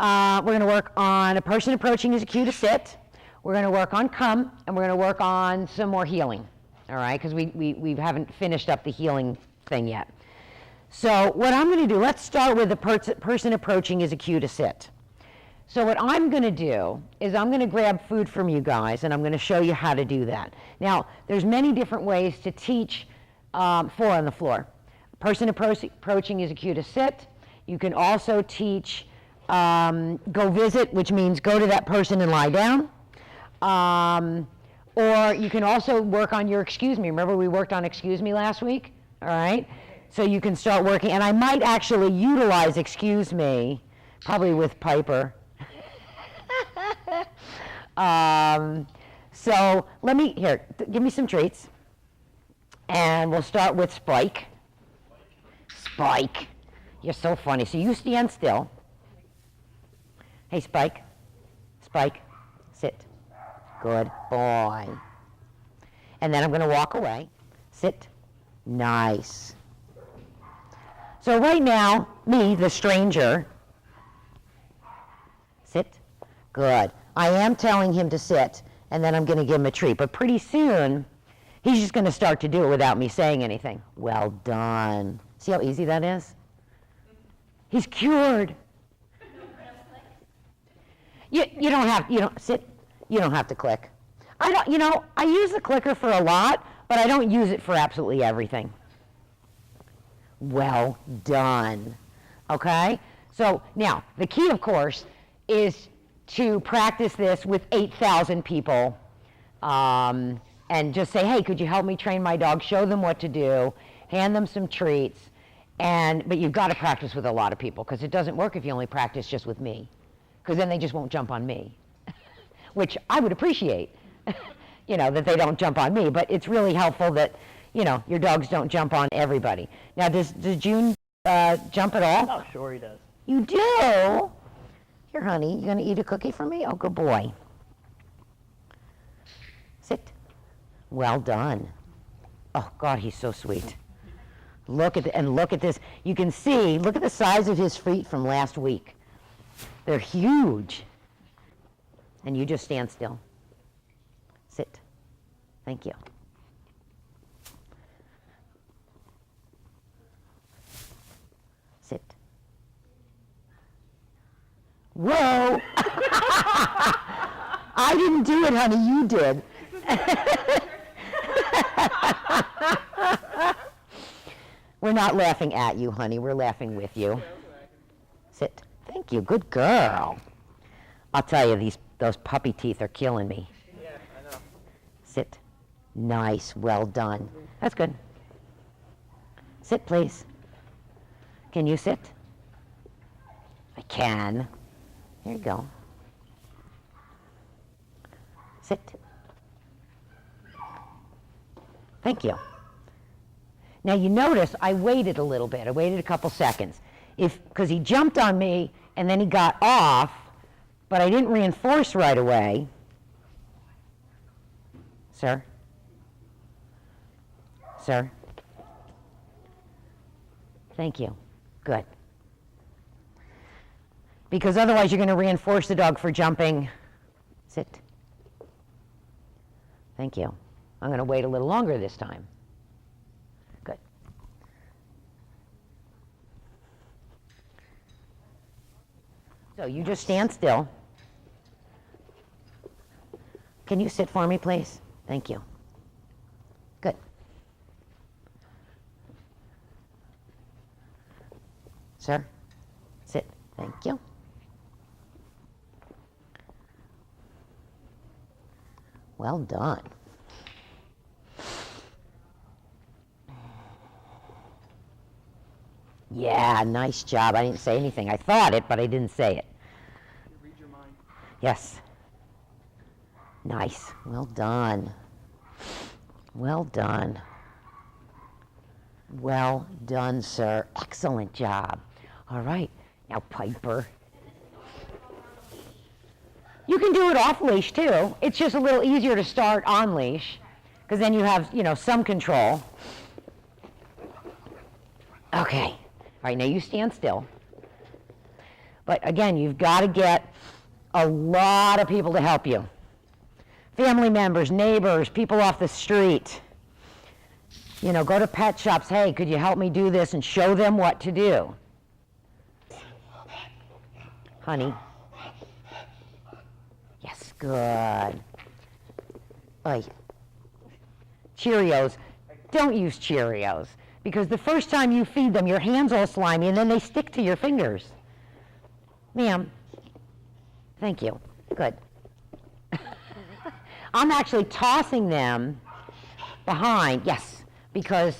We're going to work on a person approaching is a cue to sit. We're going to work on come, and we're going to work on some more healing, all right? Because we haven't finished up the healing thing yet. So what I'm going to do, let's start with the person approaching is a cue to sit. So what I'm going to do is I'm going to grab food from you guys, and I'm going to show you how to do that. Now, there's many different ways to teach 4 on the floor. Person approaching is a cue to sit. You can also teach go visit, which means go to that person and lie down. Or you can also work on your excuse me. Remember we worked on excuse me last week? All right? So you can start working, and I might actually utilize excuse me, probably with Piper. So let me, here, give me some treats. And we'll start with Spike. Spike, you're so funny. So you stand still. Hey, Spike. Spike, sit. Good boy. And then I'm going to walk away. Sit. Nice. So right now, me, the stranger, sit. Good. I am telling him to sit, and then I'm going to give him a treat. But pretty soon, he's just going to start to do it without me saying anything. Well done. See how easy that is? He's cured. You don't have, sit. You don't have to click. I use the clicker for a lot, but I don't use it for absolutely everything. Well done. Okay? So now, the key, of course, is to practice this with 8,000 people and just say, hey, could you help me train my dog? Show them what to do. Hand them some treats. But you've got to practice with a lot of people because it doesn't work if you only practice just with me, because then they just won't jump on me, which I would appreciate, that they don't jump on me. But it's really helpful that, your dogs don't jump on everybody. Now, does June jump at all? Oh, sure he does. You do? Here, honey, you going to eat a cookie for me? Oh, good boy. Sit. Well done. Oh, God, he's so sweet. Look at this. You can see, look at the size of his feet from last week. They're huge. And you just stand still. Sit. Thank you. Sit. Whoa! I didn't do it, honey, you did. We're not laughing at you, honey. We're laughing with you. Sit. Thank you. Good girl. I'll tell you, those puppy teeth are killing me. Yeah, I know. Sit. Nice. Well done. That's good. Sit, please. Can you sit? I can. Here you go. Sit. Thank you. Now you notice I waited a little bit. I waited a couple seconds. Because he jumped on me and then he got off, but I didn't reinforce right away. Sir? Sir? Thank you. Good. Because otherwise you're going to reinforce the dog for jumping. Sit. Thank you. I'm going to wait a little longer this time. Good. So you just stand still. Can you sit for me, please? Thank you. Good. Sir, sit. Thank you. Well done. Yeah, nice job. I didn't say anything. I thought it, but I didn't say it. You read your mind. Yes. Nice. Well done. Well done. Well done, sir. Excellent job. All right. Now, Piper. You can do it off leash too. It's just a little easier to start on leash because then you have, some control. Okay. All right, now you stand still. But again, you've got to get a lot of people to help you. Family members, neighbors, people off the street. You know, go to pet shops. Hey, could you help me do this? And show them what to do. Honey. Yes, good. Oy. Cheerios. Don't use Cheerios, because the first time you feed them, your hands all slimy, and then they stick to your fingers. Ma'am. Thank you. Good. I'm actually tossing them behind. Yes, because...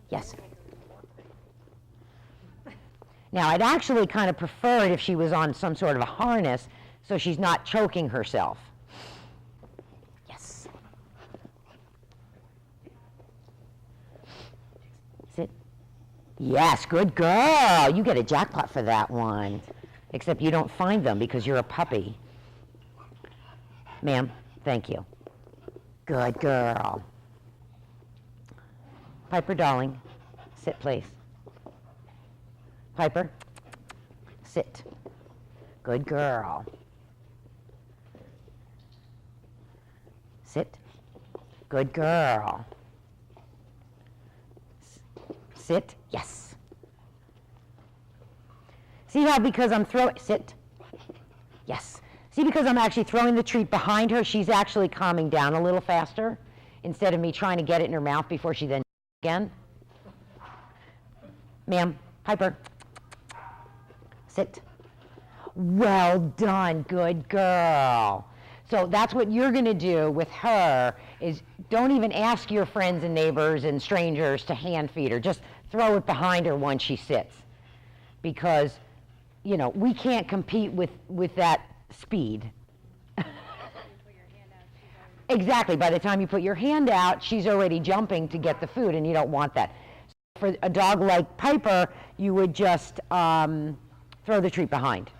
Yes. Now, I'd actually kind of preferred if she was on some sort of a harness so she's not choking herself. Yes. Sit. Yes, good girl. You get a jackpot for that one. Except you don't find them because you're a puppy. Ma'am, thank you. Good girl. Piper, darling, sit, please. Piper, sit. Good girl. Sit. Good girl. Sit. Yes. See how because I'm throwing, sit. Yes. See, because I'm actually throwing the treat behind her, she's actually calming down a little faster instead of me trying to get it in her mouth before she then again. Ma'am, Piper. Sit. Well done, good girl. So that's what you're going to do with her, is don't even ask your friends and neighbors and strangers to hand feed her. Just throw it behind her once she sits. Because, you know, we can't compete with that speed. Exactly. By the time you put your hand out, she's already jumping to get the food, and you don't want that. So for a dog like Piper, you would just throw the treat behind.